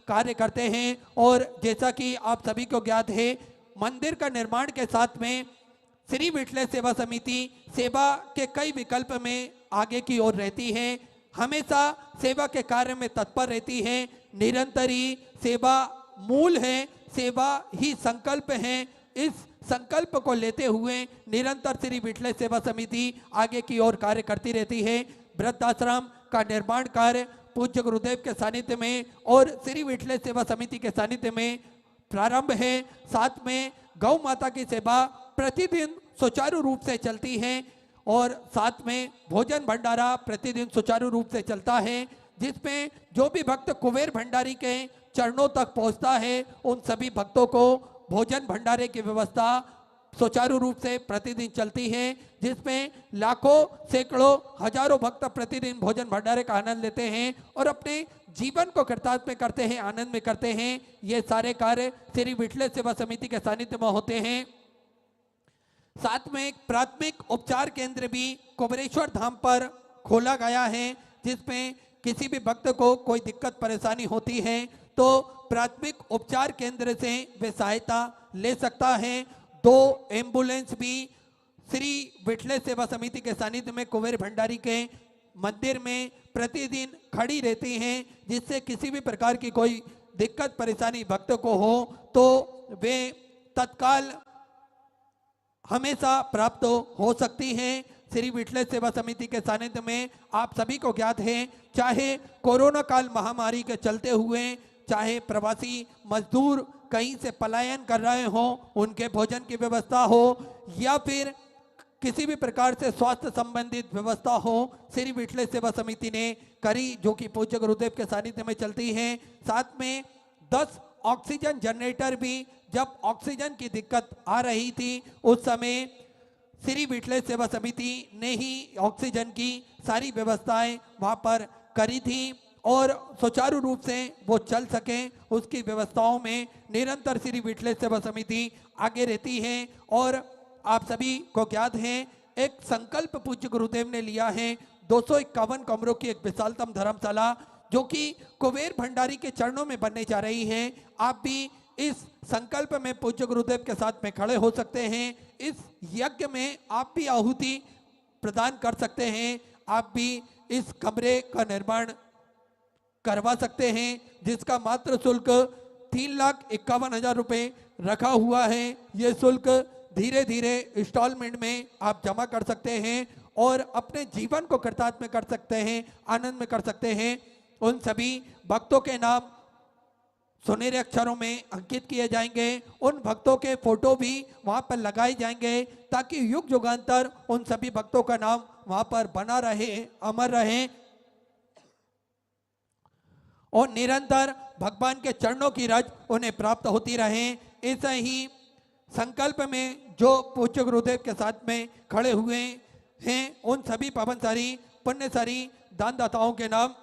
कार्य करते हैं। और जैसा कि आप सभी को ज्ञात है, मंदिर का निर्माण के साथ में श्री विठले सेवा समिति सेवा के कई विकल्प में आगे की ओर रहती है, हमेशा सेवा के कार्य में तत्पर रहती है। निरंतर ही सेवा मूल है, सेवा ही संकल्प है। इस संकल्प को लेते हुए निरंतर श्री विठले सेवा समिति आगे की ओर कार्य करती रहती है। वृद्धाश्रम का निर्माण कार्य पूज्य गुरुदेव के सानिध्य में और श्री विठले सेवा समिति के सानिध्य में प्रारंभ है। साथ में गौ माता की सेवा प्रतिदिन सुचारू रूप से चलती है और साथ में भोजन भंडारा प्रतिदिन सुचारू रूप से चलता है, जिसमें जो भी भक्त कुबेर भंडारी के चरणों तक पहुंचता है उन सभी भक्तों को भोजन भंडारे की व्यवस्था सुचारू रूप से प्रतिदिन चलती है, जिसमें लाखों सैकड़ों हजारों भक्त प्रतिदिन भोजन भंडारे का आनंद लेते हैं और अपने जीवन को कृतार्थ में करते हैं, आनंद में करते हैं। ये सारे कार्य श्री विठले सेवा समिति के सानिध्य में होते हैं। साथ में एक प्राथमिक उपचार केंद्र भी कुबेरेश्वर धाम पर खोला गया है, जिसमें किसी भी भक्त को कोई दिक्कत परेशानी होती है तो प्राथमिक उपचार केंद्र से वे सहायता ले सकता है। 2 एम्बुलेंस भी श्री विठले सेवा समिति के सानिध्य में कुबेर भंडारी के मंदिर में प्रतिदिन खड़ी रहती हैं, जिससे किसी भी प्रकार की कोई दिक्कत परेशानी भक्त को हो तो वे तत्काल हमेशा प्राप्त हो सकती हैं। श्री विठले सेवा समिति के सानिध्य में आप सभी को ज्ञात है, चाहे कोरोना काल महामारी के चलते हुए, चाहे प्रवासी मजदूर कहीं से पलायन कर रहे हो, उनके भोजन की व्यवस्था हो या फिर किसी भी प्रकार से स्वास्थ्य संबंधित व्यवस्था हो, श्री विठले सेवा समिति ने करी, जो कि पूज्य गुरुदेव के सानिध्य में चलती है। साथ में 10 ऑक्सीजन जनरेटर भी, जब ऑक्सीजन की दिक्कत आ रही थी उस समय श्री विठले सेवा समिति ने ही ऑक्सीजन की सारी व्यवस्थाएं वहां पर करी थी और सुचारू रूप से वो चल सके, उसकी व्यवस्थाओं में निरंतर श्री विठले सेवा समिति आगे रहती है। और आप सभी को ज्ञात है, एक संकल्प पूज्य गुरुदेव ने लिया है 251 कमरों की एक विशालतम धर्मशाला, जो कि कुबेर भंडारी के चरणों में बनने जा रही है। आप भी इस संकल्प में पूज्य गुरुदेव के साथ में खड़े हो सकते हैं। इस यज्ञ में आप भी आहुति प्रदान कर सकते हैं, आप भी इस कमरे का निर्माण करवा सकते हैं, जिसका मात्र शुल्क 3,51,000 रुपये रखा हुआ है। ये शुल्क धीरे धीरे इंस्टॉलमेंट में आप जमा कर सकते हैं और अपने जीवन को कृतार्थ में कर सकते हैं, आनंद में कर सकते हैं। उन सभी भक्तों के नाम सुनहरे अक्षरों में अंकित किए जाएंगे, उन भक्तों के फोटो भी वहां पर लगाए जाएंगे, ताकि युग युगांतर उन सभी भक्तों का नाम वहां पर बना रहे, अमर रहे और निरंतर भगवान के चरणों की रज उन्हें प्राप्त होती रहे। ऐसा ही संकल्प में जो पूज्य गुरुदेव के साथ में खड़े हुए हैं, उन सभी पावनसारी पुण्यसारी दानदाताओं के नाम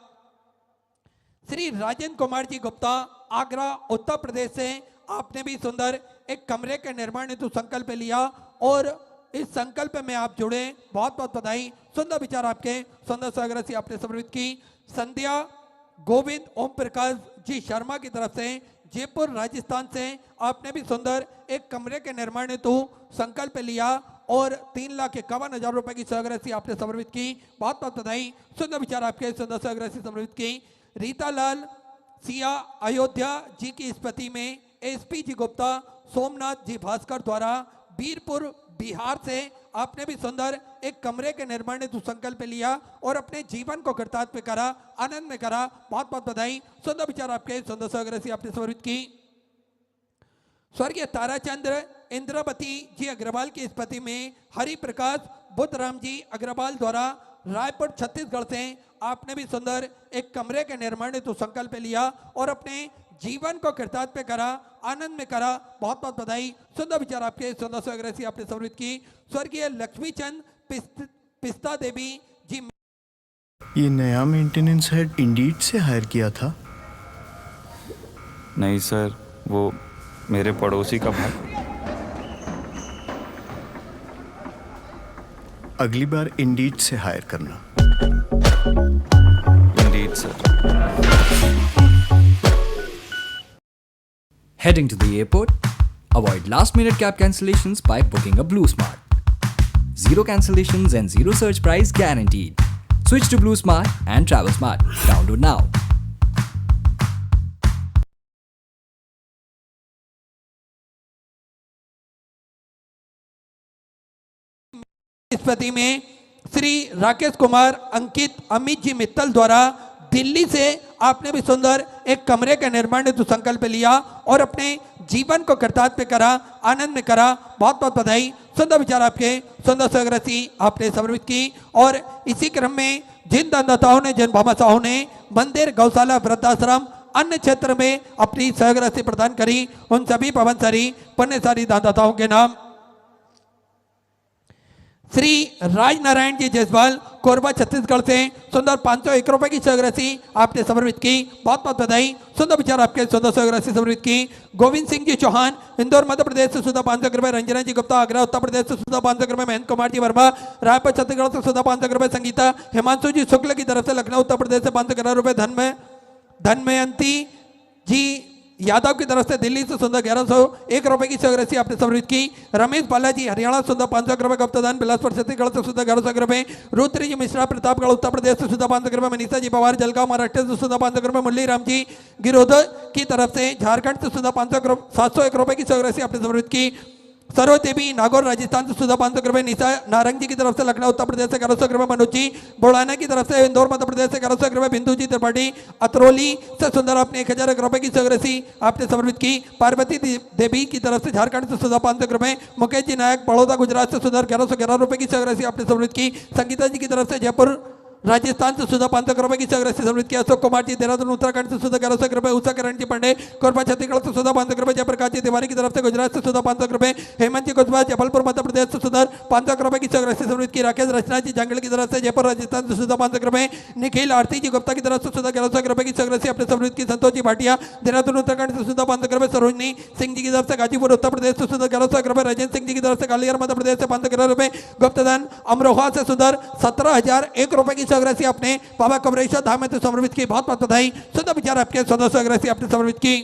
श्री राजेंद्र कुमार जी गुप्ता, आगरा उत्तर प्रदेश से, आपने भी सुंदर एक कमरे के निर्माण हेतु संकल्प लिया और इस संकल्प में आप जुड़े, बहुत बहुत बधाई। सुंदर विचार आपके, सुंदर सागर से आपने समर्पित की। संध्या गोविंद ओम प्रकाश जी शर्मा की तरफ से जयपुर राजस्थान से, आपने भी सुंदर एक कमरे के निर्माण हेतु संकल्प लिया और 3,51,000 रुपए की सहग्रसी आपने समर्पित की। बहुत बहुत बधाई। सुंदर विचार आपके, सुंदर सहग्रसी समर्पित की। रीता लाल सिया अयोध्या जी की स्मृति में एसपी जी गुप्ता सोमनाथ जी भास्कर द्वारा बीरपुर बिहार से, आपने भी सुंदर एक कमरे के निर्माण हेतु संकल्प लिया और अपने जीवन को कृतार्थ में करा, आनंद में करा। बहुत बहुत बधाई। सुंदर विचार आपके, सुंदर सहग्रसी आपने समर्पित की। स्वर्गीय ताराचंद्र इंद्रवती जी अग्रवाल की स्मृति में हरि प्रकाश बुद्धराम जी अग्रवाल द्वारा रायपुर छत्तीसगढ़ से, आपने भी सुंदर एक कमरे के निर्माण हेतु संकल्प लिया और अपने जीवन को कृतार्थ में करा, आनंद में करा। बहुत बहुत बधाई। सुंदर विचार आपके, सुंदर सहग्रसी आपने समर्पित की। स्वर्गीय लक्ष्मीचंद पिस्ता देवी जी। ये नया मेंटेनेंस हेड इंडीड से हायर किया था? नहीं सर, वो मेरे पड़ोसी का भाई। अगली बार इंडीड से हायर करना। Indeed sir. Heading to the airport? Avoid last-minute cab cancellations by booking a Blue Smart. Zero cancellations and zero surge price guaranteed. Switch to Blue Smart and travel smart. Download now. स्मृति में श्री राकेश कुमार अंकित अमित जी मित्तल द्वारा दिल्ली से आपने भी सुंदर एक कमरे का निर्माण हेतु संकल्प लिया और अपने जीवन को कृतार्थ में करा, आनंद में करा। बहुत बहुत बधाई। सुंदर विचार आपके, सुंदर स्वग्रसी आपने समर्पित की। और इसी क्रम में जिन दानदाताओं ने, जिन भामाशाहों ने मंदिर, गौशाला, वृद्धाश्रम, अन्य क्षेत्र में अपनी सहग्रसी प्रदान करी, उन सभी पवनसारी पुण्यशाली दानदाताओं के नाम श्री राजनारायण जी जसवाल कोरबा छत्तीसगढ़ से सुंदर 501 रुपए की सहग्रसी आपने समर्पित की। बहुत बहुत बधाई। सुंदर विचार आपके, सुंदर सहग्रसी समर्पित की। गोविंद सिंह जी चौहान इंदौर मध्य प्रदेश से सुधा 500 रुपए। रंजना जी गुप्ता आगरा उत्तर प्रदेश से सुधा 500 रुपए। महेंद्र कुमार जी वर्मा रायपुर छत्तीसगढ़ से सुधा 500 रुपए। संगीता हिमांशु जी शुक्ल की तरफ से लखनऊ उत्तर प्रदेश से 511 रुपए। धनमयंती जी यादव की तरफ से दिल्ली से सुंदर 1101 रुपए की सहग्रसी आपने समर्पित की। रमेश बालाजी हरियाणा सुंदर 500 रुपए। गुप्तदान बिलासपुर छत्तीसगढ़ से सुंदर 1100 रुपए। रुद्र जी मिश्रा प्रतापगढ़ उत्तर प्रदेश से सुंदर 500 रुपए। मनीषा जी पवार जलगांव महाराष्ट्र से सुंदर 500 रुपए। मुरली राम जी गिरोध की तरफ से झारखंड से सुंदर 701 रुपए की सहग्रसी आपने समर्पित की। सरोज देवी नागौर राजस्थान से सुधा 500 रुपए। निशा नारंग जी की तरफ से लखनऊ उत्तर प्रदेश से 1100 रुपए। मनोज जी बुढ़ाना की तरफ से इंदौर मध्य प्रदेश से 1100 रुपए। बिंदु जी त्रिपाठी अतरौली से सुंदर आपने 1001 रुपए की सहग्रसी आपने समर्पित की। पार्वती देवी की तरफ से झारखंड से सुधा 500 रुपए। मुकेश जी नायक बड़ौदा गुजरात से सुंदर 1111 रुपए की सहग्रसी आपने समर्पित की। संगीता जी की तरफ से जयपुर राजस्थान से सुधा 500 रुपए की सहग्रसी समर्पित किया। अशोक कुमार जी देहरादून उत्तराखंड से सुधा 1100 रुपए। उषा किरण जी पांडे कोरबा छत्तीसगढ़ से सुधा 500 रुपए। जयप्रकाश जी तिवारी की तरफ से गुजरात से सुधा 500 रुपए। हेमंत जी कुशवाहा जबलपुर मध्य प्रदेश से सुधा 500 रुपए की सहग्रसी समर्पित की। राकेश रचना जी जंगल की तरफ से जयपुर राजस्थान से सुधा 500 रुपए। निखिल आरती जी गुप्ता की तरफ से सुधा 1100 रुपए की सहग्रसी अपने समर्पित की। संतोष जी भाटिया देहरादून उत्तराखंड से सुधा 500 रुपए। सरोजनी सिंह जी की तरफ से गाजीपुर उत्तर प्रदेश से सुधा 1100 रुपए। राजेंद्र सिंह जी की तरफ से ग्वालियर मध्य प्रदेश से 511 रुपए। गुप्तदान अमरोहा से सुधर 17,001 रुपए की सहग्रसी आपने बाबा कमरेश्वर धाम में तो समर्पित की। बहुत बहुत बधाई। सुंदर विचार आपके, सुंदर सहग्रसी आपने समर्पित की।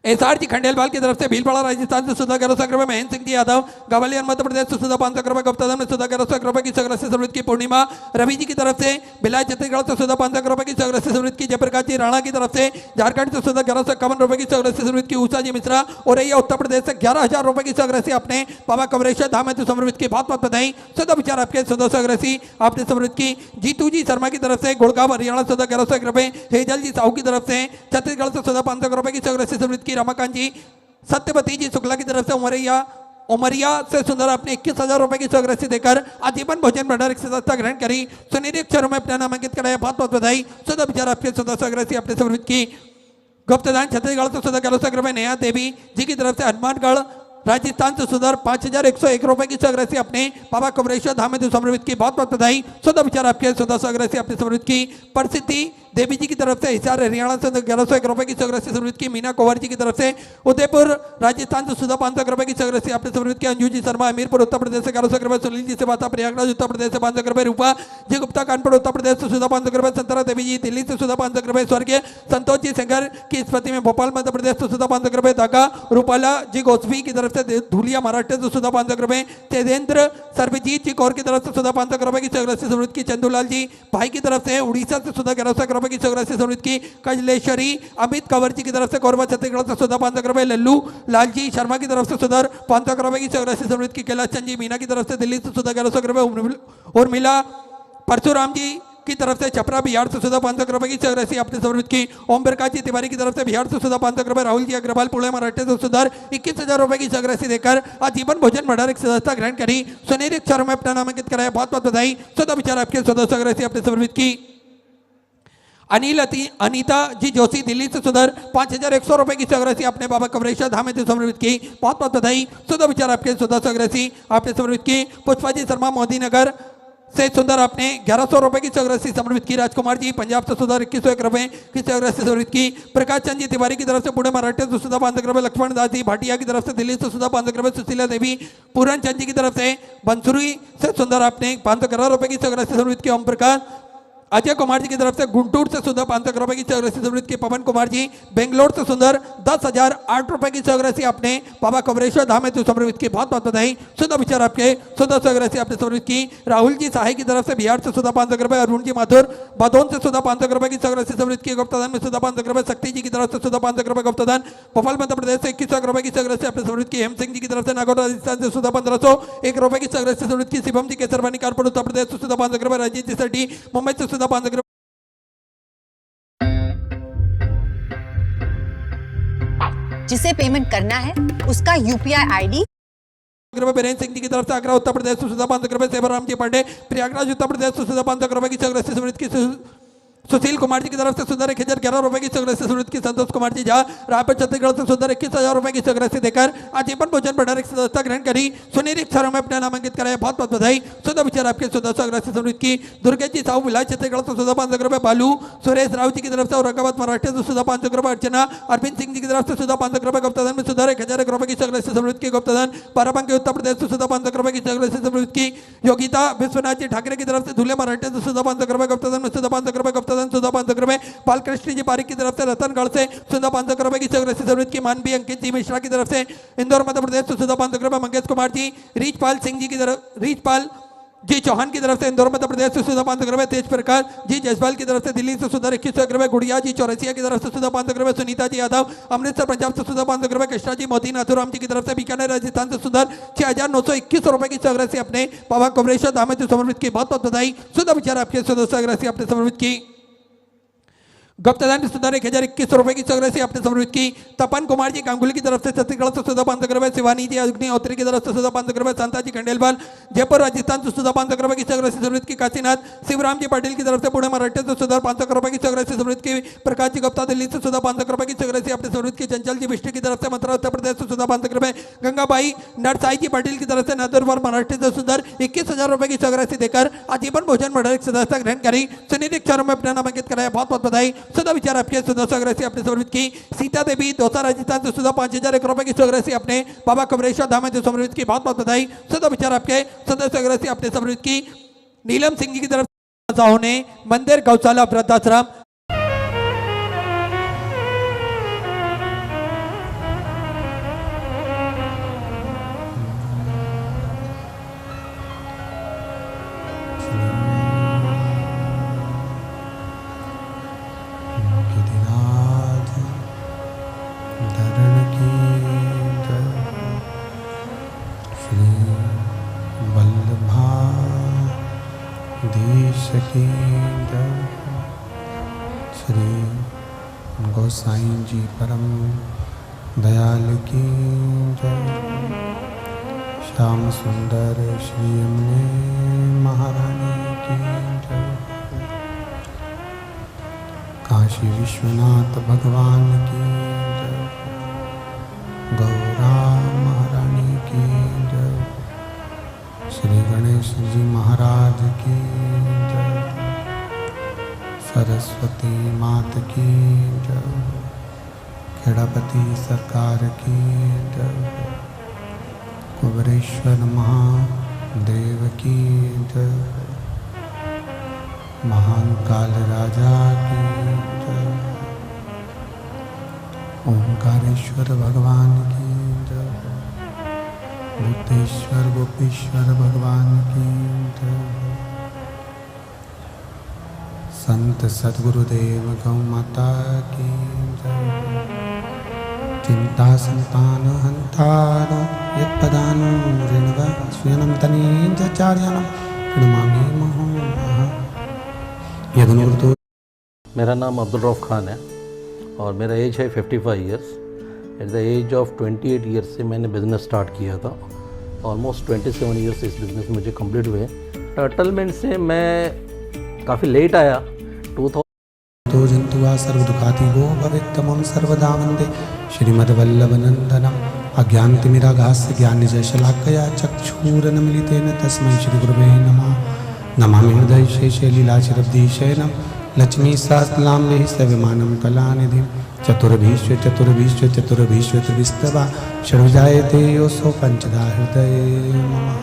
एसआर जी खंडेलवाल की तरफ से भीलवाड़ा राजस्थान से सुधा 1100 रुपए। महेंद्र सिंह जी यादव ग्वालियर मध्य प्रदेश से सुधा 500 रुपए। गुप्तदान में सुधा 1100 रुपए की सहग्रसी समर्पित की। पूर्णिमा रवि जी की तरफ से भिलाई छत्तीसगढ़ से सुधा 500 रुपए की सहग्रसी समर्पित की। जयप्रकाश जी राणा की तरफ से झारखंड से सुधा 1151 रुपए की सहग्रसी समर्पित की। उषा जी मिश्रा औरैया उत्तर प्रदेश से 11,000 रुपए की सहग्रसी आपने बाबा कमरेश्वर धाम में तो समर्पित की। बहुत बहुत बधाई। सुधा विचार आपके, सुधा सहग्रसी आपने समर्पित की। जीतू जी शर्मा की तरफ से गुड़गांव हरियाणा सुधा 1101 रुपए। हेजल जी साहू की तरफ से छत्तीसगढ़ से सुधा 500 रुपए की सहग्रसी समर्पित की। रमाकांत जी सत्यवती जी शुक्ला की तरफ से उमरिया से सुंदर आपने 21,000 रुपए की सहग्रसी देकर आजीवन भोजन भंडार की सदस्यता ग्रहण करी। सुनील अक्षरों में अपना नामांकित कराया। बहुत बहुत बधाई। सुधा विचार आपके, सुधा सहग्रसी आपने समर्पित की। गुप्तदान छत्तीसगढ़ से सुधा 1100 रुपए। नेहा देवी जी की तरफ से हनुमानगढ़ राजस्थान से सुधर 5,101 रुपए की सहग्रसी अपने बाबा कमरेश्वर धाम में समर्पित की। बहुत बहुत बधाई। सुधा विचार आपके, सुधा सहग्रसी आपने समर्पित की। प्रसिद्धि देवी जी की तरफ से हिसार हरियाणा से 1101 रुपए की सहग्रसी समर्पित की। मीना कुंवर जी की तरफ से उदयपुर राजस्थान से सुधा 500 रुपए की सहग्रसी आपने समर्पित की। अंजू जी शर्मा हमीरपुर उत्तर प्रदेश से 1100 रुपए। सुनील जी से बाता प्रयागराज उत्तर प्रदेश से 500 रुपए। रूपा जी गुप्ता कानपुर उत्तर प्रदेश से सुधा 500 रुपए। संतरा देवी जी दिल्ली से सुधा 500 रुपए। स्वर्गीय संतोष जी सिंगर की स्मृति में भोपाल मध्य प्रदेश से सुधा 500 रुपए। धागा रूपाला जी गोस्वी की तरफ से धूलिया महाराष्ट्र से सुधा 500 रुपए। तेजेंद्र सर्वजीत जी कौर की तरफ से सुधा 500 रुपए की सहग्रसी समर्पित की। चंदूलाल जी भाई की तरफ से उड़ीसा से सुधा 1100 रुपए की सहग्रसी समर्पित की। कजलेश्वरी अमित कंवर जी की तरफ से कोरबा छत्तीसगढ़ से सुधा 500 रुपए। लल्लू लाल जी शर्मा की तरफ से सुधा 500 रुपए की सहग्रसी समर्पित की। कैलाश चंद जी मीना की तरफ से दिल्ली से सुधा 1100 रुपए। उर्मिला परशुराम जी की तरफ से छपरा बिहार से सुधा 500 रुपए की सहग्रसी आपने समर्पित की। ओम प्रकाश जी तिवारी की तरफ से बिहार से सुधा 500 रुपए। राहुल जी अग्रवाल पुणे महाराष्ट्र से सुधा 21,000 रुपए की सहग्रसी देकर आजीवन भोजन भंडार की सदस्यता ग्रहण करी। सुनहरे अक्षरों में अपना नामांकित कराया। बहुत बहुत बधाई। सुधा विचार आपके, सुधा सहग्रसी आपने समर्पित की। अनीता जी जोशी दिल्ली से सुधर 5,100 रुपए की सहग्रसी आपने बाबा कमरेश्वर धाम में समर्पित की। बहुत बहुत बधाई। सुधा विचार आपके, सुधा सहग्रसी आपने समर्पित की। पुष्पा जी शर्मा मोदी नगर से सुंदर आपने 1100 रुपए की सहग्रसी समर्पित की। राजकुमार जी पंजाब से सुधर 2101 रुपए की सहग्रसी समर्पित की। प्रकाश चंद जी तिवारी की तरफ से पुणे महाराष्ट्र से सुधा 500 रुपए। लक्ष्मण दास जी भाटिया की तरफ से दिल्ली से सुधा 500 रुपए। सुशीला देवी पूरन चंद जी की तरफ से बंसुरी से सुंदर आपने 511 रुपए की सहग्रसी समर्पित की। ओम प्रकाश अजय कुमार जी की तरफ से गुंटूर से सुंदर 500 रुपए की चौरासी समृद्धि। पवन कुमार जी बेंगलोर से सुंदर 10,008 रुपए की चौरासी आपने बाबा कमरेश्वर धाम में समृद्ध की बहुत बहुत बधाई। सुंदर विचार आपके सुंदर चौरासी आपने समृद्ध की। राहुल जी साही की तरफ से बिहार से सुंदर 500 रुपए। अरुण जी माथुर बदौन से सुंदर 500 रुपए की चौरासी समृद्ध की। गुप्तादान में सुंदर 500 रुपए। शक्ति जी की तरफ से सुंदर 500 रुपए गुप्तादान। भोपाल मध्य प्रदेश से 21 रुपए की चौरासी आपने समृद्ध की। हेम सिंह जी की तरफ से नागौर राजस्थान से सुंदर 1501 रुपए की चौरासी समृद्ध की। शिवम जी केसरवानी कानपुर उत्तर प्रदेश से सुंदर 500 रुपए। रंजीत जी सेठी मुंबई से सुंदर 500 रुपए। जिसे पेमेंट करना है उसका यूपीआई आईडी बीरेन सिंह जी की तरफ से आगरा उत्तर प्रदेश से सुधा 500 रुपए। सेवाराम जी पांडे प्रयागराज उत्तर प्रदेश से सुधा 500 रुपए की चौरासी समृद्ध की। सुशील कुमार जी की तरफ से सुंदर 1011 रुपए की चौरासी समृद्ध की। संतोष कुमार जी झा रायपुर छत्तीसगढ़ से सुंदर 21,000 रुपए की चौरासी देकर आजीवन भोजन भंडार की सदस्यता ग्रहण करी। सुनील क्षरों में अपना नामांकित कराया। बहुत बहुत बधाई। सुंदर विचार आपके सुंदर चौरासी समृद्ध की। दुर्गेश जी साहू विलाय छत्तीसगढ़ से सुधा 500 रुपए। बालू सुरेश राव जी की तरफ से औरंगाबाद महाराष्ट्र से सुधा 500 रुपए। अर्चना अरविंद सिंह जी की तरफ से सुधा 500 रुपए। गुप्तादान में सुधार 1001 रुपए की चौरासी समृद्ध की। गुप्तादान बाराबंकी उत्तर प्रदेश से सुधा 500 रुपए की चौरासी समृद्ध की। योगिता विश्वनाथ जी ठाकरे की तरफ से धुले महाराष्ट्र से सुधा 500 रुपए। गुप्तादान में सुधा 500 रुपए। गुप्तादान सुधा 500 रुपए। बालकृष्ण जी पारिक की तरफ से रतनगढ़ से सुधा 500 रुपए की चौरासी समृद्ध की। मानवी अंकित जी मिश्रा की तरफ से इंदौर मध्य प्रदेश से सुधा 500 रुपए। मंगेश कुमार जी रीचपाल सिंह जी की तरफ रीचपाल जी चौहान की तरफ से इंदौर मध्य प्रदेश से सुधा 500 रुपए। तेज प्रकाश जी जयसवाल की तरफ से दिल्ली से सुधा 2100 रुपए। गुड़िया जी चौरसिया की तरफ से सुधा 500 रुपए। सुनीता जी यादव अमृतसर पंजाब से सुधा 500 रुपए। कृष्णा जी मोती नाथुराम जी की तरफ से बीकानेर राजस्थान से सुधा 6,921 रुपए की चौरासी अपने बाबा कमरेश्वर धाम में समर्पित की। बहुत बहुत बधाई। सुधा विचार आपके सुधा चौरासी आपने समर्पित की। गुप्तादान सुधार 1021 रुपए की चौरासी आपने समर्पित की। तपन कुमार जी गांगुली की तरफ से छत्तीसगढ़ से सुधा 500 रुपए। शिवानी जी अग्निहोत्री की तरफ से सुधा 500 रुपए। शांता जी खंडेलवाल जयपुर राजस्थान से सुधा 500 रुपए की चौरासी समृद्ध की। काशीनाथ शिवराम जी पाटिल की तरफ से पुणे महाराष्ट्र से सुधा 500 रुपए की चौरासी समृद्ध की। प्रकाश जी गुप्ता दिल्ली से सुधा 500 रुपए की चौरासी आपने समृद्ध की। चंचल जी विष्णु की तरफ से मथुरा उत्तर प्रदेश से सुधा 500 रुपए। गंगाबाई नरसाई जी पाटिल की तरफ से नंदुरबार महाराष्ट्र से सुधर 21,000 रुपए की चौरासी देकर आजीवन भोजन भंडार की सदस्यता ग्रहण करी। सुनील क्षरों में अपना नामांकित कराया। बहुत बहुत बधाई। सुधा विचार आपके सुधा चौरासी आपने समर्पित की। सीता देवी दौसा राजस्थान से सुधा 5,001 रुपए की चौरासी अपने बाबा कमरेश्वर धाम में समर्पित की। बहुत बहुत बधाई। सुधा विचार आपके सुधा चौरासी आपने समर्पित की। नीलम सिंह जी की तरफ ने मंदिर गौशाला वृद्धाश्रम श्री गोसाई जी परम दयाल की जय। श्याम सुंदर श्री यमुने महारानी की जय। काशी विश्वनाथ भगवान की जय। गौरा महारानी की जय। श्री गणेश जी महाराज की जय। सरस्वती मात की जय। खेड़ापति सरकार की जय। कुबरेश्वर महादेव की जय। महान काल राजा की जय। ओंकारेश्वर भगवान की जय। भूतेश्वर गोपेश्वर भगवान की जय। संत सद्गुरुदेव गौ माता की जय। चिंता संतान हंतार यत्पदानं ऋणवस्यनं तनीचार्यानं प्रणमामि महोमहा। यदनुर्दो। मेरा नाम अब्दुल रऊफ खान है और मेरा एज है 55 years. At the age of 28 years से मैंने बिज़नेस स्टार्ट किया था। ऑलमोस्ट 27 इयर्स इस बिज़नेस में मुझे कंप्लीट हुए। टर्टलमेंट से मैं काफ़ी लेट आया। 2000 तो जंतुआ सर्वदुःखातिगो भवेत्तमं सर्वदा वन्दे श्रीमद्वल्लभनन्दनम्। अज्ञानतिमिरागास्य ज्ञाननिजशलाकया चक्षुरुन्मीलितेन तस्मै श्रीगुरवे नमः। नमामि हृदयशेषे लीलाचिरब्धीशयनं लक्ष्मीसहस्रनाम्नि सविमानं कलानिधिं। चतुर्भीश्व चतुर्भीश्व चतुर्भीश्व त्रिविस्तवा षड्जायते योऽसौ पञ्चधा हृदये नमः।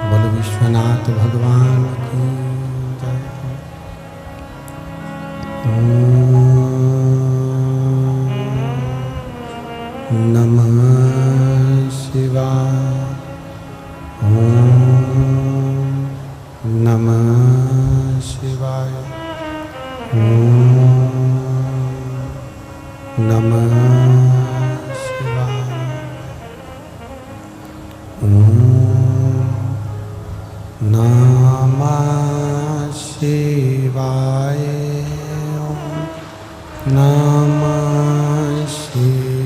बोलो विश्वनाथ भगवान की जय। नमः शिवाय। नमः शिवाय। नमः शिवाय। नमः शिवाय। नमः शिवाय।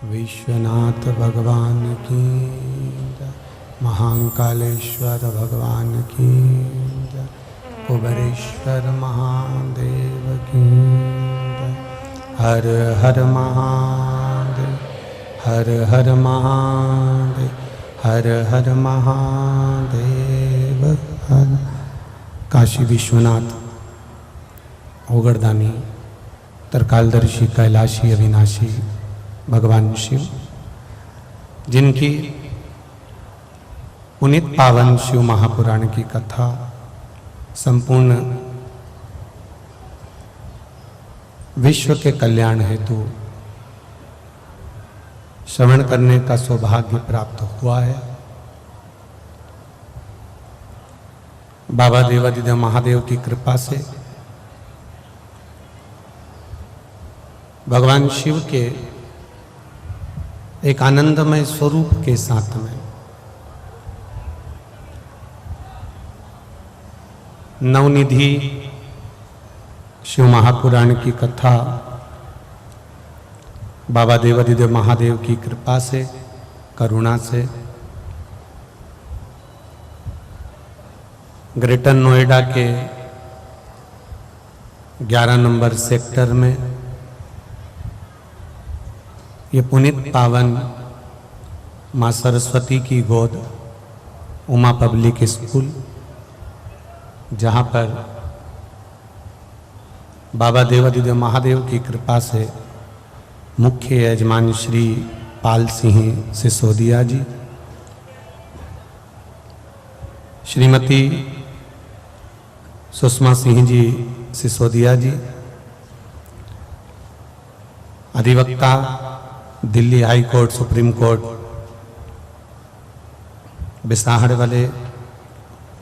विश्वनाथ भगवान की जय। महाकालेश्वर भगवान की जय। कुबेरेश्वर महादेव की जय। हर हर महादेव। हर हर महादेव। हर हर महादेव। हर। काशी विश्वनाथ ओगरदानी तरकालदर्शी कैलाशी अविनाशी भगवान शिव, जिनकी पुनीत पावन शिव महापुराण की कथा संपूर्ण विश्व के कल्याण हेतु श्रवण करने का सौभाग्य प्राप्त हुआ है। बाबा देवादिदेव महादेव की कृपा से भगवान शिव के एक आनंदमय स्वरूप के साथ में नवनिधि शिव महापुराण की कथा बाबा देवादिदेव महादेव की कृपा से, करुणा से ग्रेटर नोएडा के 11 नंबर सेक्टर में ये पुनीत पावन माँ सरस्वती की गोद उमा पब्लिक स्कूल, जहाँ पर बाबा देवादिदेव महादेव की कृपा से मुख्य यजमान श्री पाल सिंह सिसोदिया जी, श्रीमती सुषमा सिंह जी सिसोदिया जी, अधिवक्ता Delhi high court supreme court Bisahda वाले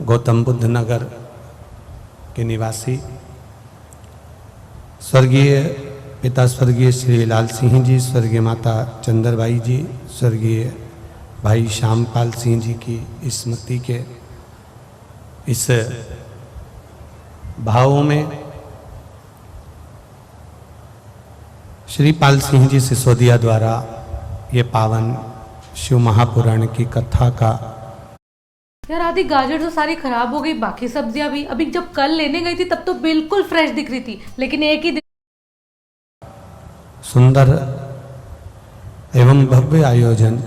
गौतम बुद्ध नगर के निवासी, स्वर्गीय पिता स्वर्गीय श्री लाल सिंह जी, स्वर्गीय माता चंद्रबाई जी, स्वर्गीय भाई श्यामपाल सिंह जी की स्मृति के इस भाव में श्री पाल सिंह जी सिसोदिया द्वारा ये पावन शिव महापुराण की कथा का। यार आधी गाजर तो सारी खराब हो गई, बाकी सब्जियां भी। अभी जब कल लेने गई थी तब तो बिल्कुल फ्रेश दिख रही थी, लेकिन एक ही सुंदर एवं भव्य आयोजन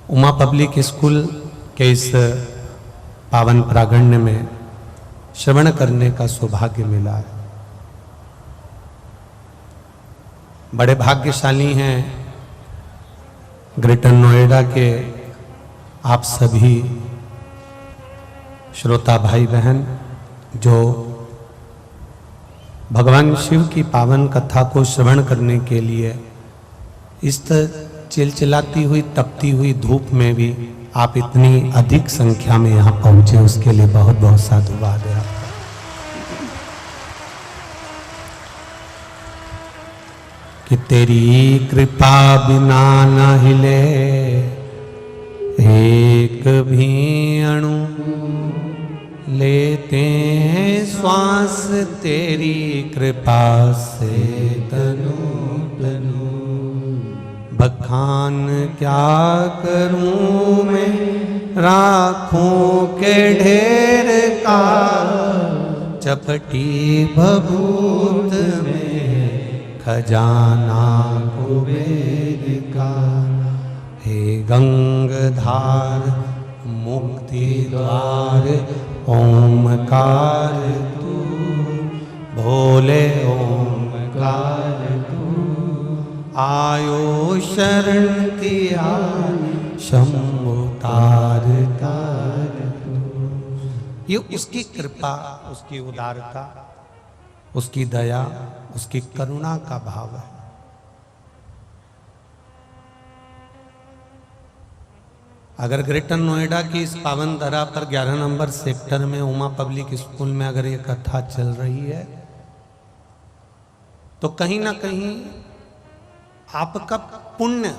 उमा पब्लिक स्कूल के इस पावन प्रांगण में श्रवण करने का सौभाग्य मिला है। बड़े भाग्यशाली हैं ग्रेटर नोएडा के आप सभी श्रोता भाई बहन, जो भगवान शिव की पावन कथा को श्रवण करने के लिए इस चिलचिलाती हुई तपती हुई धूप में भी आप इतनी अधिक संख्या में यहाँ पहुंचे, उसके लिए बहुत बहुत साधुवाद है आपका। कि तेरी कृपा बिना न हिले एक भी अणु, लेते श्वास तेरी कृपा से तनु तनु। बखान क्या करूं मैं राखों के ढेर का, चपटी भभूत में खजाना कुबेर का। हे गंगधार मुक्ति द्वार ओमकार तू, भोले ओमकार तू। आयो शरण तिया शंभु तार तार तू। ये उसकी कृपा, उसकी उदारता, उसकी दया, उसकी करुणा का भाव है। अगर ग्रेटर नोएडा की इस पावन धरा पर 11 नंबर सेक्टर में उमा पब्लिक स्कूल में अगर ये कथा चल रही है, तो कहीं ना कहीं आपका पुण्य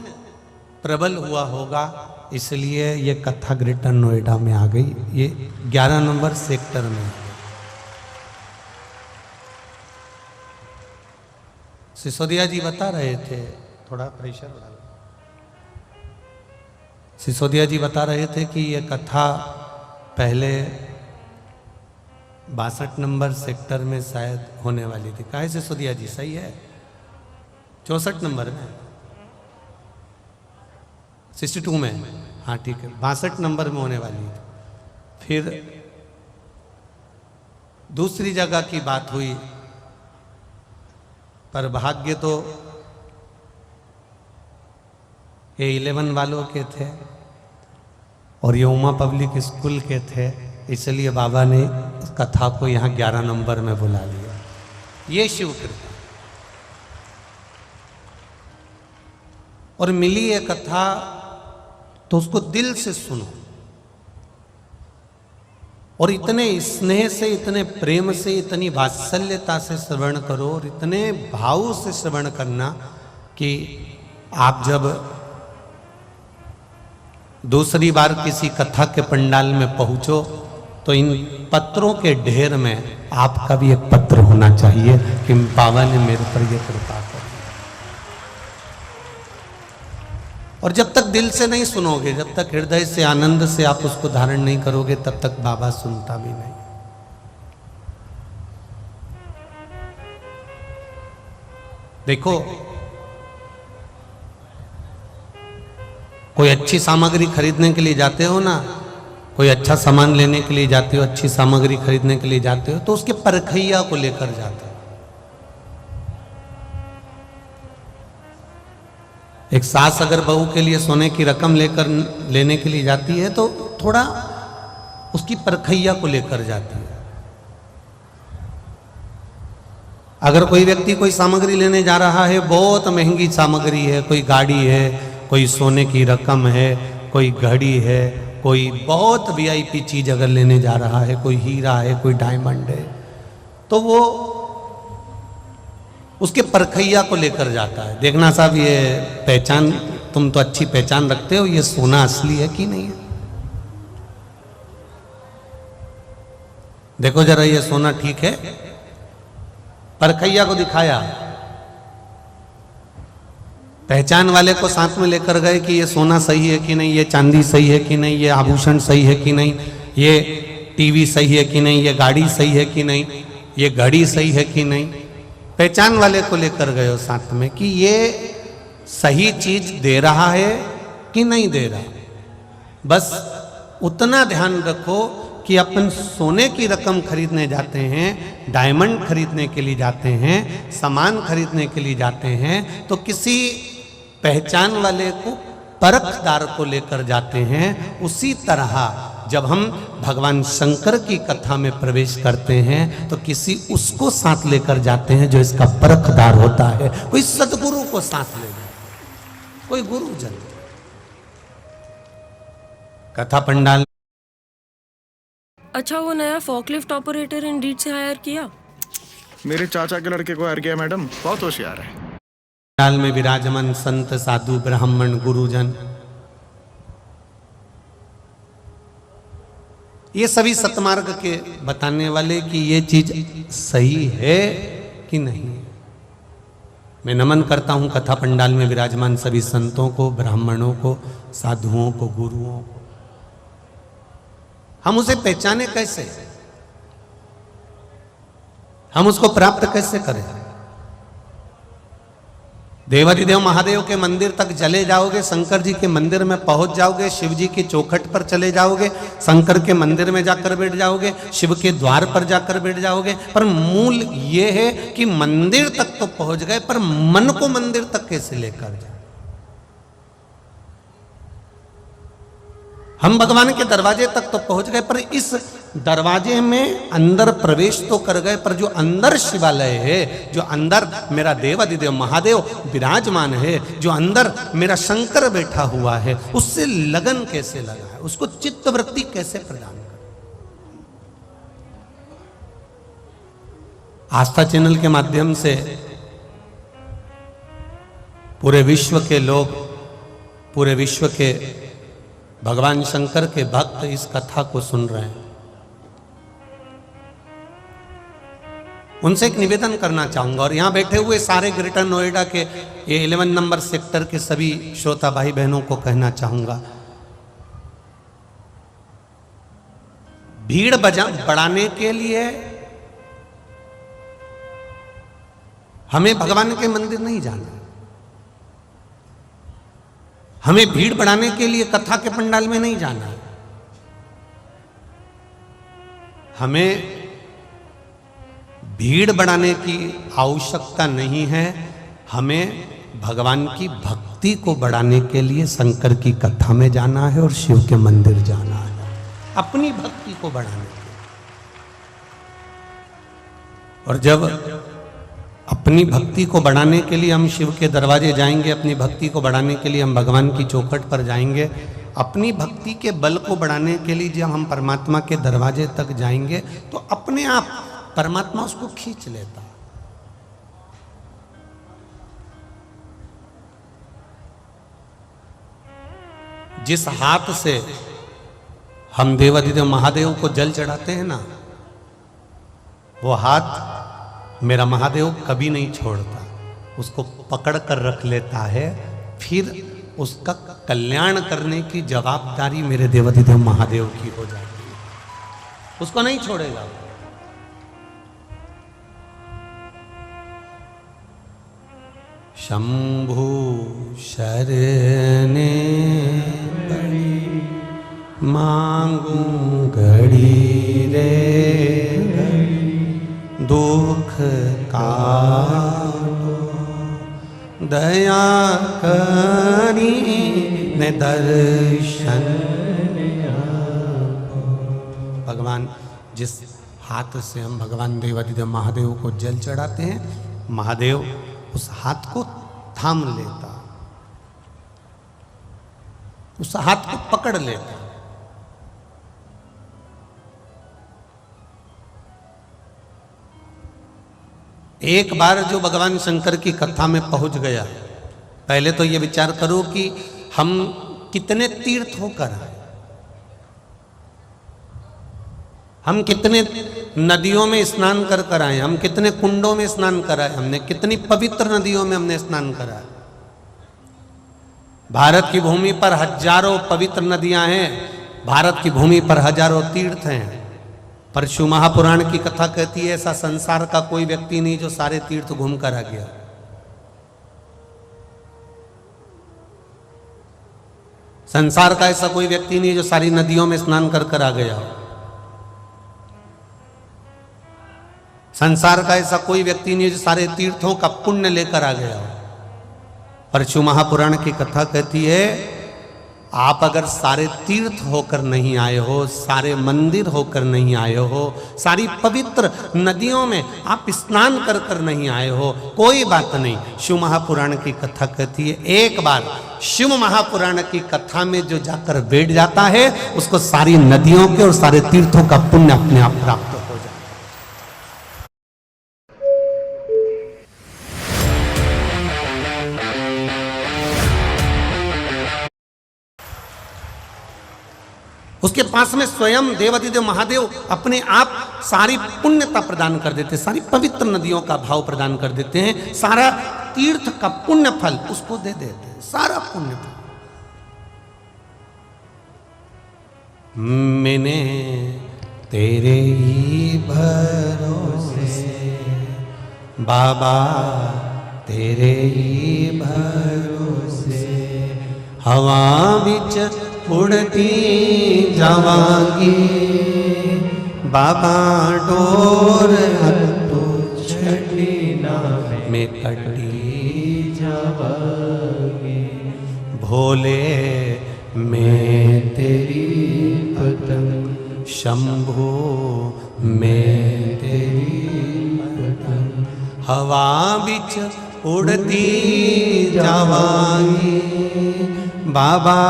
प्रबल हुआ होगा, इसलिए ये कथा ग्रेटर नोएडा में आ गई। ये 11 नंबर सेक्टर में। सिसोदिया जी बता रहे थे, थोड़ा प्रेशर बढ़ा। सिसोदिया जी बता रहे थे कि ये कथा पहले 62 नंबर सेक्टर में शायद होने वाली थी। काहे सिसोदिया जी, सही है? 64 नंबर में, 62 में, हाँ ठीक है, 62 नंबर में होने वाली थी। फिर दूसरी जगह की बात हुई, पर भाग्य तो ये 11 वालों के थे और ये उमा पब्लिक स्कूल के थे, इसलिए बाबा ने कथा को यहाँ 11 नंबर में बुला लिया। ये शिव कृपा। और मिली ये कथा तो उसको दिल से सुनो और इतने स्नेह से, इतने प्रेम से, इतनी वात्सल्यता से श्रवण करो और इतने भाव से श्रवण करना कि आप जब दूसरी बार किसी कथा के पंडाल में पहुंचो तो इन पत्रों के ढेर में आपका भी एक पत्र होना चाहिए कि बाबा ने मेरे पर यह कृपा कर। और जब तक दिल से नहीं सुनोगे, जब तक हृदय से आनंद से आप उसको धारण नहीं करोगे, तब तक बाबा सुनता भी नहीं। देखो कोई अच्छी सामग्री खरीदने के लिए जाते हो ना, कोई अच्छा सामान लेने के लिए जाते हो, अच्छी सामग्री खरीदने के लिए जाते हो, तो उसके परखैया को लेकर जाते हो। एक सास अगर बहू के लिए सोने की रकम लेने के लिए जाती है तो थोड़ा उसकी परखैया को लेकर जाती है। अगर कोई व्यक्ति कोई सामग्री लेने जा रहा है, बहुत महंगी सामग्री है, कोई गाड़ी है, कोई सोने की रकम है, कोई घड़ी है, कोई बहुत वीआईपी चीज अगर लेने जा रहा है, कोई हीरा है, कोई डायमंड है, तो वो उसके परखैया को लेकर जाता है। देखना साहब, ये पहचान, तुम तो अच्छी पहचान रखते हो, ये सोना असली है कि नहीं है, देखो जरा ये सोना ठीक है। परखैया को दिखाया, पहचान वाले को साथ में लेकर गए कि ये सोना सही है कि नहीं, ये चांदी सही है कि नहीं, ये आभूषण सही है कि नहीं, ये टीवी सही है कि नहीं, ये गाड़ी सही है कि नहीं, ये घड़ी सही है कि नहीं। पहचान वाले को लेकर गए हो साथ में कि ये सही चीज दे रहा है कि नहीं दे रहा। बस उतना ध्यान रखो कि अपन सोने की रकम खरीदने जाते हैं, डायमंड खरीदने के लिए जाते हैं, सामान खरीदने के लिए जाते हैं, तो किसी पहचान वाले को, परखदार को लेकर जाते हैं। उसी तरह जब हम भगवान शंकर की कथा में प्रवेश करते हैं तो किसी उसको साथ लेकर जाते हैं जो इसका परखदार होता है। कोई सदगुरु को साथ ले जाए, कोई गुरुजन। कथा पंडाल। अच्छा, वो नया फॉकलिफ्ट ऑपरेटर इंडीड से हायर किया? मेरे चाचा के लड़के को हायर किया मैडम, बहुत होशियार है। पंडाल में विराजमान संत, साधु, ब्राह्मण, गुरुजन, ये सभी सतमार्ग के बताने वाले कि ये चीज सही है कि नहीं। मैं नमन करता हूं कथा पंडाल में विराजमान सभी संतों को, ब्राह्मणों को, साधुओं को, गुरुओं को। हम उसे पहचाने कैसे, हम उसको प्राप्त कैसे करें। देवाधिदेव महादेव के मंदिर तक चले जाओगे, शंकर जी के मंदिर में पहुंच जाओगे, शिव जी की चौखट पर चले जाओगे, शंकर के मंदिर में जाकर बैठ जाओगे, शिव के द्वार पर जाकर बैठ जाओगे। पर मूल ये है कि मंदिर तक तो पहुंच गए, पर मन को मंदिर तक कैसे लेकर जाए। हम भगवान के दरवाजे तक तो पहुंच गए, पर इस दरवाजे में अंदर प्रवेश तो कर गए, पर जो अंदर शिवालय है, जो अंदर मेरा देवाधिदेव महादेव विराजमान है, जो अंदर मेरा शंकर बैठा हुआ है, उससे लगन कैसे लगा है, उसको चित्तवृत्ति कैसे प्रदान कर। आस्था चैनल के माध्यम से पूरे विश्व के लोग, पूरे विश्व के भगवान शंकर के भक्त इस कथा को सुन रहे हैं। उनसे एक निवेदन करना चाहूंगा, और यहां बैठे हुए सारे ग्रेटर नोएडा के ये 11 नंबर सेक्टर के सभी श्रोता भाई बहनों को कहना चाहूंगा, भीड़ बढ़ाने के लिए हमें भगवान के मंदिर नहीं जाना, हमें भीड़ बढ़ाने के लिए कथा के पंडाल में नहीं जाना है। हमें भीड़ बढ़ाने की आवश्यकता नहीं है, हमें भगवान की भक्ति को बढ़ाने के लिए शंकर की कथा में जाना है और शिव के मंदिर जाना है, अपनी भक्ति को बढ़ाने के लिए। और जब अपनी भक्ति को बढ़ाने के लिए हम शिव के दरवाजे जाएंगे, अपनी भक्ति को बढ़ाने के लिए हम भगवान की चौखट पर जाएंगे, अपनी भक्ति के बल को बढ़ाने के लिए जब हम परमात्मा के दरवाजे तक जाएंगे तो अपने आप परमात्मा उसको खींच लेता। जिस हाथ से हम देवाधिदेव महादेव को जल चढ़ाते हैं ना, वो हाथ मेरा महादेव कभी नहीं छोड़ता, उसको पकड़ कर रख लेता है, फिर उसका कल्याण करने की जवाबदारी मेरे देवाधिदेव महादेव की हो जाती है, उसको नहीं छोड़ेगा। शंभु शरणे बड़ी मांगू घड़ी रे दुख काटो दया करी ने दर्शन। भगवान जिस हाथ से हम भगवान देवाधिदेव महादेव को जल चढ़ाते हैं, महादेव उस हाथ को थाम लेता, उस हाथ को पकड़ लेता। एक बार जो भगवान शंकर की कथा में पहुंच गया, पहले तो ये विचार करो कि हम कितने तीर्थ होकर आए, हम कितने नदियों में स्नान कर कर आए, हम कितने कुंडों में स्नान कराए, हमने कितनी पवित्र नदियों में हमने स्नान कराया। भारत की भूमि पर हजारों पवित्र नदियां हैं, भारत की भूमि पर हजारों तीर्थ हैं, पर शिव महापुराण की कथा कहती है ऐसा संसार का कोई व्यक्ति नहीं जो सारे तीर्थ घूम कर आ गया। संसार का ऐसा कोई व्यक्ति नहीं जो सारी नदियों में स्नान कर कर आ गया। संसार का ऐसा कोई व्यक्ति नहीं जो सारे तीर्थों का पुण्य लेकर आ गया। पर शिव महापुराण की कथा कहती है आप अगर सारे तीर्थ होकर नहीं आए हो, सारे मंदिर होकर नहीं आए हो, सारी पवित्र नदियों में आप स्नान कर कर नहीं आए हो, कोई बात नहीं। शिव महापुराण की कथा कहती है एक बार शिव महापुराण की कथा में जो जाकर बैठ जाता है उसको सारी नदियों के और सारे तीर्थों का पुण्य अपने आप प्राप्त हो जाता है। उसके पास में स्वयं देवाधिदेव महादेव अपने आप सारी पुण्यता प्रदान कर देते, सारी पवित्र नदियों का भाव प्रदान कर देते हैं, सारा तीर्थ का पुण्य फल उसको दे देते हैं, सारा पुण्य फल। मैंने तेरे ही भरोसे बाबा, तेरे ही भरोसे हवा बिच उड़ती जावांगी बाबा, डोर हत्थों छड़ी ना में कटी जावांगी, भोले मैं तेरी पतंग, शंभो मैं तेरी पतंग, हवा बिच उड़ती जावांगी बाबा,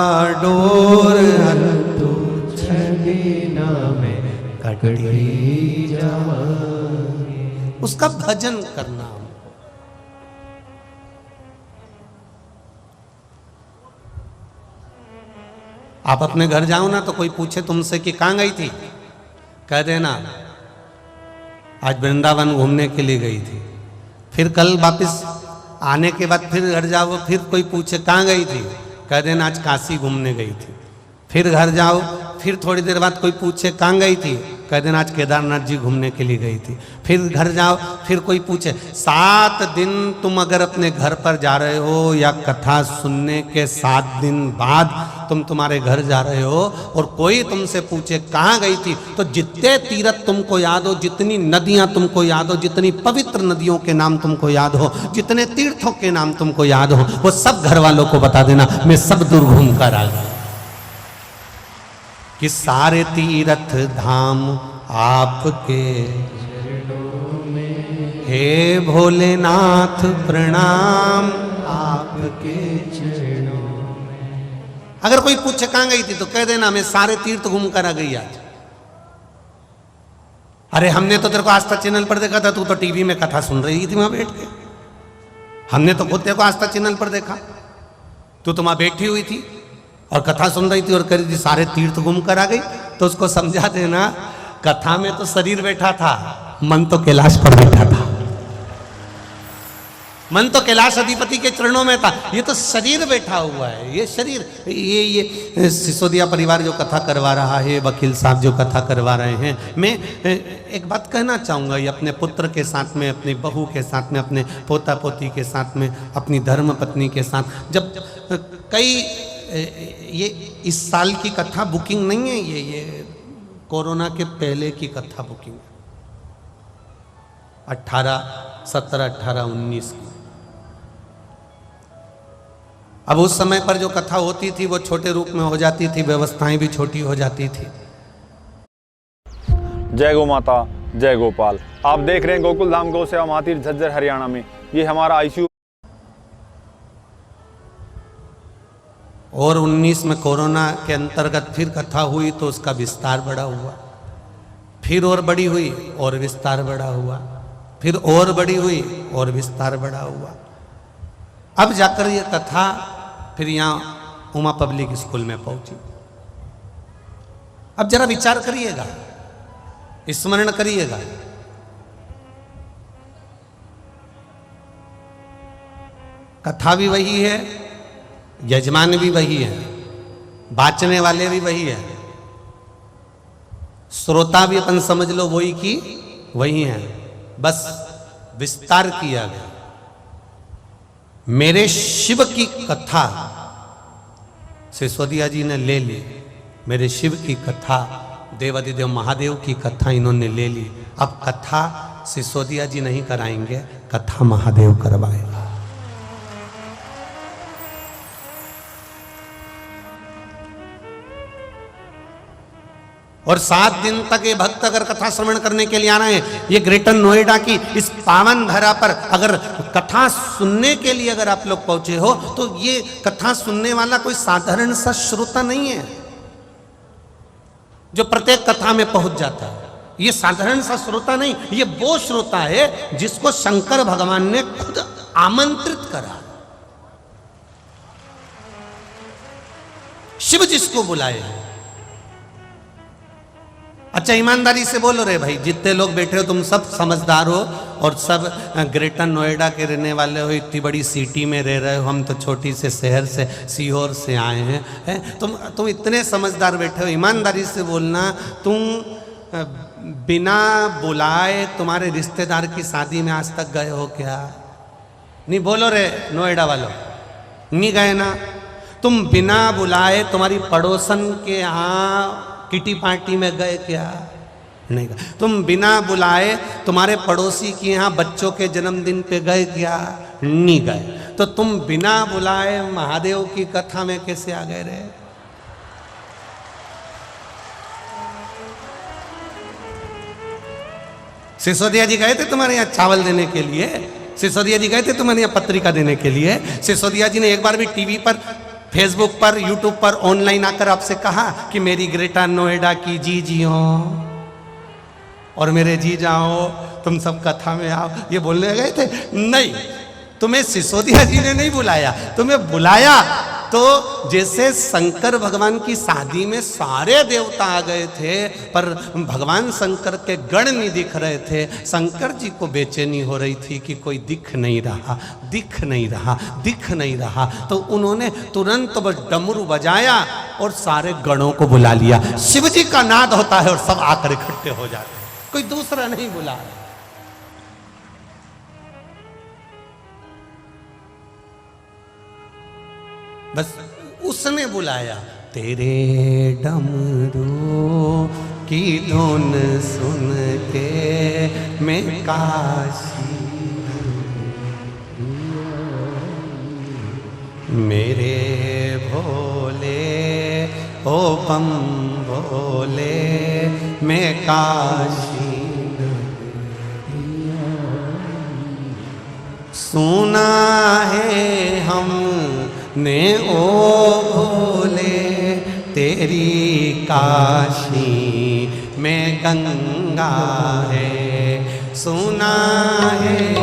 डोर हत्थों छड़ी ना में कटी जावांगी। उसका भजन करना। आप अपने घर जाओ ना तो कोई पूछे तुमसे कि कहां गई थी, कह देना आज वृंदावन घूमने के लिए गई थी। फिर कल वापस आने के बाद फिर घर जाओ, फिर कोई पूछे कहां गई थी, कह देना आज काशी घूमने गई थी। फिर घर जाओ, फिर थोड़ी देर बाद कोई पूछे कहां गई थी, कह देना आज केदारनाथ जी घूमने के लिए गई थी। फिर घर जाओ, फिर कोई पूछे 7 दिन तुम अगर अपने घर पर जा रहे हो या कथा सुनने के 7 दिन बाद तुम तुम्हारे घर जा रहे हो और कोई तुमसे पूछे कहाँ गई थी, तो जितने तीर्थ तुमको याद हो, जितनी नदियाँ तुमको याद हो, जितनी पवित्र नदियों के नाम तुमको याद हो, जितने तीर्थों के नाम तुमको याद हो, वो सब घर वालों को बता देना मैं सब दूर घूम कर आ गया। कि सारे तीर्थ धाम आपके हे भोलेनाथ प्रणाम आपके चरणों में। अगर कोई पूछे कहां गई थी तो कह देना मैं सारे तीर्थ घूम कर आ गई आज। अरे हमने तो तेरे को आस्था चैनल पर देखा था, तू तो टीवी में कथा सुन रही थी वहां बैठ के। हमने तो खुद तेरे को आस्था चैनल पर देखा, तू तो वहां बैठी हुई थी और कथा सुन रही थी और कह रही थी सारे तीर्थ घूम कर आ गई। तो उसको समझा देना कथा में तो शरीर बैठा था, मन तो कैलाश पर बैठा था। मन तो कैलाश अधिपति के चरणों में था, ये तो शरीर बैठा हुआ है। ये शरीर, ये सिसोदिया परिवार जो कथा करवा रहा है, वकील साहब जो कथा करवा रहे हैं, मैं एक बात कहना चाहूँगा, ये अपने पुत्र के साथ में, अपनी बहू के साथ में, अपने पोता पोती के साथ में, अपनी धर्म पत्नी के साथ, जब कई ये इस साल की कथा बुकिंग नहीं है, ये कोरोना के पहले की कथा बुकिंग, 17, 18, 19 की। अब उस समय पर जो कथा होती थी वो छोटे रूप में हो जाती थी, व्यवस्थाएं भी छोटी हो जाती थी। जय गौ माता, जय गोपाल। आप देख रहे हैं गोकुल धाम गौ सेवा महातीर झज्जर हरियाणा में। ये हमारा आईसीयू। और 19 में कोरोना के अंतर्गत फिर कथा हुई तो उसका विस्तार बड़ा हुआ, फिर और बड़ी हुई और विस्तार बड़ा हुआ, फिर और बड़ी हुई और विस्तार बड़ा हुआ। अब जाकर ये कथा फिर यहाँ उमा पब्लिक स्कूल में पहुंची। अब जरा विचार करिएगा, स्मरण करिएगा, कथा भी वही है, यजमान भी वही है, बाचने वाले भी वही है, श्रोता भी अपन समझ लो वही की वही है, बस विस्तार किया गया। मेरे शिव की कथा सिसोदिया जी ने ले ली, मेरे शिव की कथा, देवादिदेव महादेव की कथा इन्होंने ले ली। अब कथा सिसोदिया जी नहीं कराएंगे, कथा महादेव करवाएगा। और 7 दिन तक ये भक्त अगर कथा श्रवण करने के लिए आ रहे हैं, ये ग्रेटर नोएडा की इस पावन धरा पर अगर कथा सुनने के लिए अगर आप लोग पहुंचे हो, तो ये कथा सुनने वाला कोई साधारण सा श्रोता नहीं है जो प्रत्येक कथा में पहुंच जाता है। ये साधारण सा श्रोता नहीं, ये वो श्रोता है जिसको शंकर भगवान ने खुद आमंत्रित करा, शिव जिसको बुलाए। अच्छा ईमानदारी से बोलो रे भाई, जितने लोग बैठे हो तुम सब समझदार हो और सब ग्रेटर नोएडा के रहने वाले हो, इतनी बड़ी सिटी में रह रहे हो, हम तो छोटी से शहर से सीहोर से आए हैं, तुम इतने समझदार बैठे हो। ईमानदारी से बोलना, तुम बिना बुलाए तुम्हारे रिश्तेदार की शादी में आज तक गए हो क्या? नहीं बोलो रे नोएडा वालों, नहीं गए ना? तुम बिना बुलाए तुम्हारी पड़ोसन के यहाँ किटी पार्टी में गए क्या? नहीं गए। तुम बिना बुलाए तुम्हारे पड़ोसी के यहाँ बच्चों के जन्मदिन पे गए क्या? नहीं गए। तो तुम बिना बुलाए महादेव की कथा में कैसे आ गए रे? सिसोदिया जी गए थे तुम्हारे यहाँ चावल देने के लिए, सिसोदिया जी गए थे तुम्हारे यहाँ पत्रिका देने के लिए। सिसोदिया जी ने एक बार भी टीवी पर, फेसबुक पर, यूट्यूब पर ऑनलाइन आकर आपसे कहा कि मेरी ग्रेटर नोएडा की जी हो और मेरे जी जाओ, तुम सब कथा में आओ, ये बोलने गए थे? नहीं, तुम्हें सिसोदिया जी ने नहीं बुलाया, तुम्हें बुलाया तो जैसे शंकर भगवान की शादी में सारे देवता आ गए थे पर भगवान शंकर के गण नहीं दिख रहे थे। शंकर जी को बेचैनी हो रही थी कि कोई दिख नहीं रहा, दिख नहीं रहा, दिख नहीं रहा। तो उन्होंने तुरंत बस डमरू बजाया और सारे गणों को बुला लिया। शिव जी का नाद होता है और सब आकर इकट्ठे हो जाते हैं, कोई दूसरा नहीं बुला। बस उसने बुलाया। तेरे डमरू की धुन सुन के मैं काशी, मेरे भोले ओ बम भोले मैं काशी, सुना है हमने ओ भोले तेरी काशी में गंगा है, सुना है